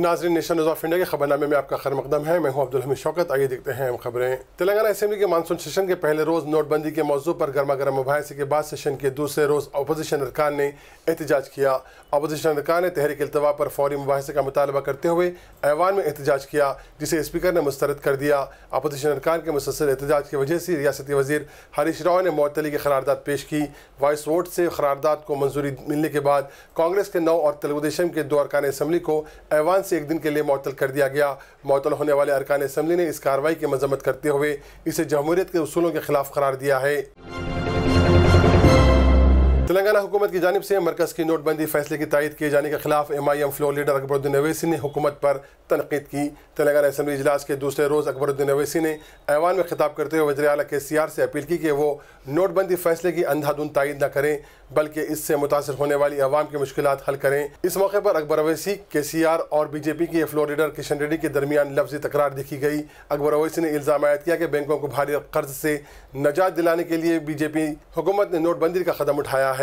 नाज़रीन, nation news of India के खबरनामे में आपका खैर मकदम है। मैं हूं अब्दुल हमीद शौकत। आइए देखते हैं हम खबरें। तेलंगाना असेंबली के मानसून सेशन के पहले रोज़ नोटबंदी के मौजू पर गर्मा गर्म मुबाहिसे के बाद सेशन के दूसरे रोज़ अपोजिशन अरकान ने एहतजाज किया। अपोजिशन अरकान ने तहरीक इल्तवा पर फौरी मुबाहिसे का मुतालबा करते हुए ऐवान में एहतजाज किया, जिसे स्पीकर ने मुस्तरद कर दिया। अपोजिशन अरकान के मुसलसल एहतजाज की वजह से रियासती वज़ीर हरीश राव ने मुअत्तली की करारदाद पेश की। वॉइस वोट से करारदाद को मंजूरी मिलने के बाद कांग्रेस के 9 और तेलुगु देशम के 2 अरकान असेंबली को ऐवान से एक दिन के लिए मुअत्तल कर दिया गया। मुअत्तल होने वाले अरकान असेंबली ने इस कार्रवाई की मजम्मत करते हुए इसे जमहूरियत के उसूलों के खिलाफ करार दिया है। तेलंगाना हुकूमत की जानिब से मरकज की नोटबंदी फैसले की तायद किए जाने के खिलाफ MIM floor leader Akbaruddin Owaisi ने हुकूमत पर तनकीद की। तेलंगाना असेंबली इजलास के दूसरे रोज़ अकबरुद्दीन अवैसी ने ऐवान में खिताब करते हुए वज़ीर आला KCR से अपील की कि वो नोटबंदी फैसले की अंधाधुंध तायद न करें, बल्कि इससे मुतासर होने वाली आवाम की मुश्किलात हल करें। इस मौके पर अकबर अवैसी, KCR और BJP के फ्लोर लीडर किशन रेड्डी के दरमियान लफ्जी तकरार देखी गई। अकबर अवैसी ने इल्ज़ाम आयद किया कि बैंकों को भारी कर्ज से नजात दिलाने के लिए BJP हुकूमत ने नोटबंदी का कदम उठाया है।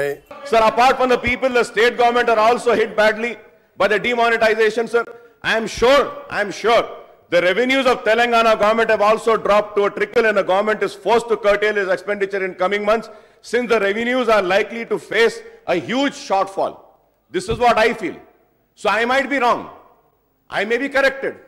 Sir, apart from the people, the state government are also hit badly by the demonetization, sir. I am sure the revenues of Telangana government have also dropped to a trickle, and the government is forced to curtail its expenditure in coming months, since the revenues are likely to face a huge shortfall. This is what I feel. So I might be wrong. I may be corrected.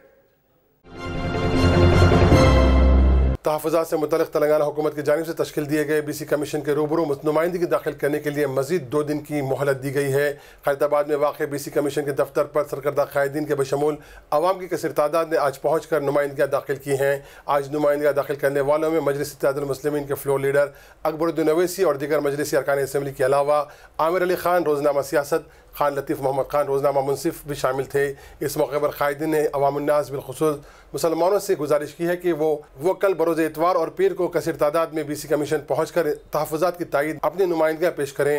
तहफ़्फ़ुज़ात से मुतल्लिक़ तेलंगाना हुकूमत की जानिब से तश्कील दिए गए BC commission के रूबरू नुमाइंदगी दाखिल करने के लिए मज़ीद 2 दिन की मोहलत दी गई है। खैरताबाद में वाक़ BC कमीशन के दफ्तर पर सरकर्दा कायदीन के बशमूल अवाम की कसीर तादाद ने आज पहुँच कर नुमाइंदगियाँ दाखिल की हैं। आज नुमाइंदगियाँ दाखिल करने वालों में मजलिस इत्तेहादुल मुस्लिमीन के फ्लोर लीडर अकबरुद्दीन अवैसी और दीगर मजलिसी अरकान असेंबली के अलावा आमिर अली खान रोज़नामा सियासत, खान लतीफ़ मोहम्मद खान रोज़नामा मुनसिफ भी शामिल थे। इस मौके पर कायदीन ने अवामुन्नास बिलखुसूस मुसलमानों से गुजारिश की है कि वो कल बरोज़ इतवार और पीर को कसीर तादाद में BC कमीशन पहुँच कर तहफ़्फ़ुज़ात की तायद अपनी नुमाइंदगियाँ पेश करें।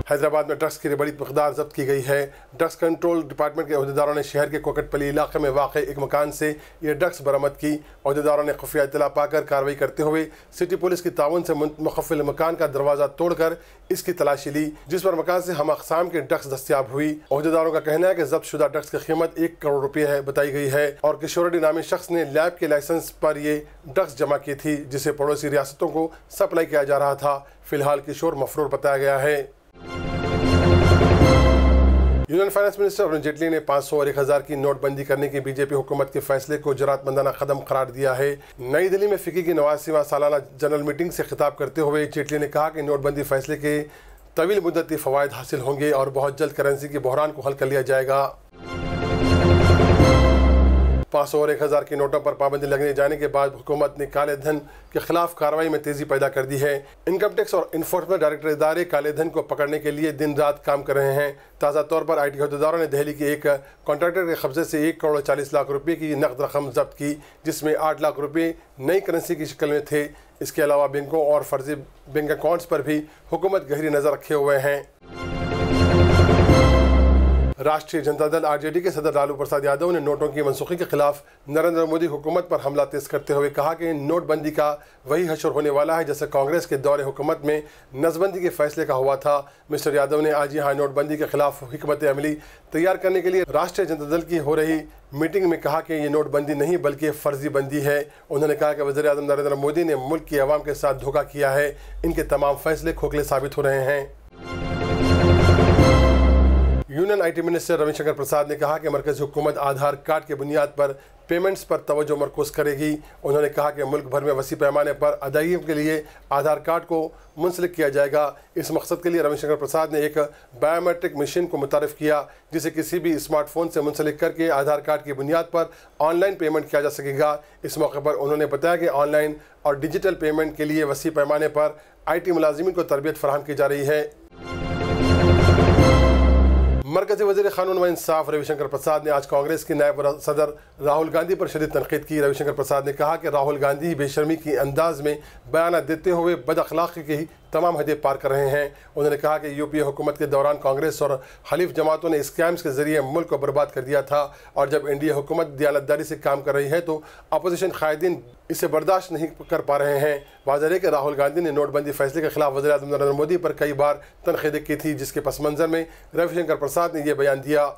हैदराबाद में ड्रग्स की बड़ी मकदार जब्त की गई है। ड्रग्स कंट्रोल डिपार्टमेंट के अहदेदारों ने शहर के कोकटपल्ली इलाके में वाक़ एक मकान से ये ड्रग्स बरामद की। अहदेदारों ने खुफिया इत्तला पाकर कार्रवाई करते हुए सिटी पुलिस की ताउन से मुखफ़िल मकान का दरवाज़ा तोड़कर इसकी तलाशी ली, जिस पर मकान से हम अक़साम के ड्रग्स दस्तियाब हुई। अहदेदारों का कहना है कि जब्त शुदा ड्रग्स की कीमत 1 करोड़ रुपये है बताई गई है और किशोर रेड्डी नामी शख्स ने लैब के लाइसेंस पर ये ड्रग्स जमा की थी, जिसे पड़ोसी रियासतों को सप्लाई किया जा रहा था। फिलहाल किशोर मफरूर बताया गया है। Union finance minister Arun Jaitley ने 500 और 1000 की नोटबंदी करने की BJP हुकूमत के फैसले को जरातमंदाना कदम करार दिया है। नई दिल्ली में फ़िकी की 89वां सालाना जनरल मीटिंग से खिताब करते हुए जेटली ने कहा कि नोटबंदी फैसले के तवील मुद्दती फ़वाइद हासिल होंगे और बहुत जल्द करेंसी के बहरान को हल कर लिया जाएगा। 500 और 1000 की नोटों पर पाबंदी लगने जाने के बाद हुकूमत ने काले धन के खिलाफ कार्रवाई में तेज़ी पैदा कर दी है। इनकम टैक्स और इन्फोर्समेंट डायरेक्टर इदारे काले धन को पकड़ने के लिए दिन रात काम कर रहे हैं। ताज़ा तौर पर IT अहदेदारों ने दिल्ली के एक कॉन्ट्रैक्टर के कब्जे से 1 करोड़ 40 लाख रुपये की नकद रकम जब्त की, जिसमें 8 लाख रुपये नई करेंसी की शक्ल में थे। इसके अलावा बैंकों और फर्जी बैंक अकाउंट्स पर भी हुकूमत गहरी नज़र रखे हुए हैं। राष्ट्रीय जनता दल RJD के सदर लालू प्रसाद यादव ने नोटों की मनसूखी के खिलाफ नरेंद्र मोदी हुकूमत पर हमला तेज करते हुए कहा कि नोटबंदी का वही हशर होने वाला है जैसे कांग्रेस के दौरे हुकूमत में नसबंदी के फैसले का हुआ था। मिस्टर यादव ने आज यहाँ नोटबंदी के खिलाफ हिकमत अमली तैयार करने के लिए राष्ट्रीय जनता दल की हो रही मीटिंग में कहा कि ये नोटबंदी नहीं बल्कि फर्जी बंदी है। उन्होंने कहा कि वज़ीर आज़म नरेंद्र मोदी ने मुल्क की आवाम के साथ धोखा किया है। इनके तमाम फैसले खोखले साबित हो रहे हैं। यूनियन IT मिनिस्टर रविशंकर प्रसाद ने कहा कि मरकज़ी हुकूमत आधार कार्ड की बुनियाद पर पेमेंट्स पर तवज्जो मरकूज करेगी। उन्होंने कहा कि मुल्क भर में वसी पैमाने पर अदायगियों के लिए आधार कार्ड को मुंसलिक किया जाएगा। इस मकसद के लिए रविशंकर प्रसाद ने एक बायोमेट्रिक मशीन को मुतारिफ किया, जिसे किसी भी स्मार्टफोन से मुंसलिक करके आधार कार्ड की बुनियाद पर ऑनलाइन पेमेंट किया जा सकेगा। इस मौके पर उन्होंने बताया कि ऑनलाइन और डिजिटल पेमेंट के लिए वसी पैमाने पर IT मुलाजिमीन को तरबियत फराहम की जा रही है। मरकज़ी वज़ीर क़ानून व इंसाफ रविशंकर प्रसाद ने आज कांग्रेस के नायब सदर राहुल गांधी पर शदीद तनक़ीद की। रविशंकर प्रसाद ने कहा कि राहुल गांधी बेशर्मी की अंदाज में बयान देते हुए बद अखलाक़ी तमाम हदें पार कर रहे हैं। उन्होंने कहा कि यूपीए हुकूमत के दौरान कांग्रेस और हलीफ जमातों ने स्कैम्स के जरिए मुल्क को बर्बाद कर दिया था और जब एनडीए हुकूमत दियानतदारी से काम कर रही है तो अपोजिशन कायदीन इसे बर्दाश्त नहीं कर पा रहे हैं। वाज़ेह है कि राहुल गांधी ने नोटबंदी फैसले के खिलाफ वज़ीर-ए-आज़म नरेंद्र मोदी पर कई बार तनकीदें की थी, जिसके पस मंज़र में रविशंकर प्रसाद ने यह बयान दिया।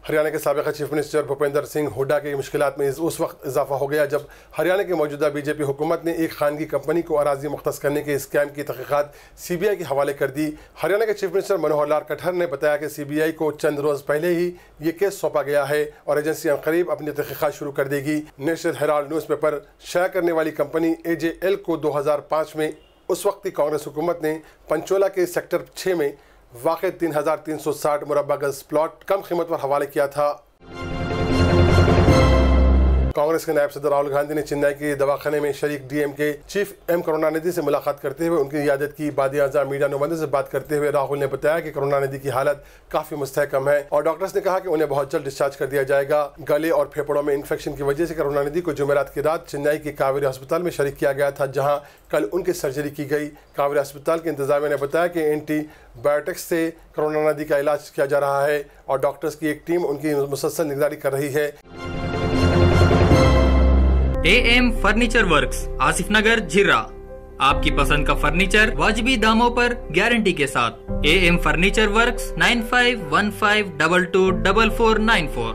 हरियाणा के साबिक़ चीफ मिनिस्टर भूपेंद्र सिंह हुड्डा की मुश्किलात में उस वक्त इजाफा हो गया जब हरियाणा की मौजूदा बीजेपी हुकूमत ने एक खानगी कंपनी को अराजी मुख्तस करने के स्कैम की तहकीकात सीबीआई के हवाले कर दी। हरियाणा के चीफ मिनिस्टर मनोहर लाल खट्टर ने बताया कि सीबीआई को चंद रोज पहले ही ये केस सौंपा गया है और एजेंसी अनकरीब अपनी तहकीकात शुरू कर देगी। नेशनल हेराल्ड न्यूज़पेपर शाया करने वाली कंपनी AJL को 2005 में उस वक्त की कांग्रेस हुकूमत ने पंचोला के सेक्टर 6 में वाक़ 3360 मुरब्बा गज प्लॉट कम कीमत पर हवाले किया था। कांग्रेस के नायब सदर राहुल गांधी ने चेन्नई के दवाखाने में शरीक डीएमके चीफ एम करुणानिधि से मुलाकात करते हुए उनकी इयादत की। बाद-ए-आज़ा मीडिया नुमाइंदों से बात करते हुए राहुल ने बताया कि करुणानिधि की हालत काफ़ी मुस्तहकम है और डॉक्टर्स ने कहा कि उन्हें बहुत जल्द डिस्चार्ज कर दिया जाएगा। गले और फेफड़ों में इन्फेक्शन की वजह से करुणानिधि को जुमेरात की रात चेन्नई के कावेरी अस्पताल में शरीक किया गया था, जहाँ कल उनकी सर्जरी की गई। कावेरी अस्पताल के इंतजामिया ने बताया कि एंटीबायोटिक्स से करुणानिधि का इलाज किया जा रहा है और डॉक्टर्स की एक टीम उनकी मुसलसल निगरानी कर रही है। AM फर्नीचर वर्क्स, आसिफ नगर, झिर्रा। आपकी पसंद का फर्नीचर वाजिबी दामों पर गारंटी के साथ। AM furniture works 9515224494।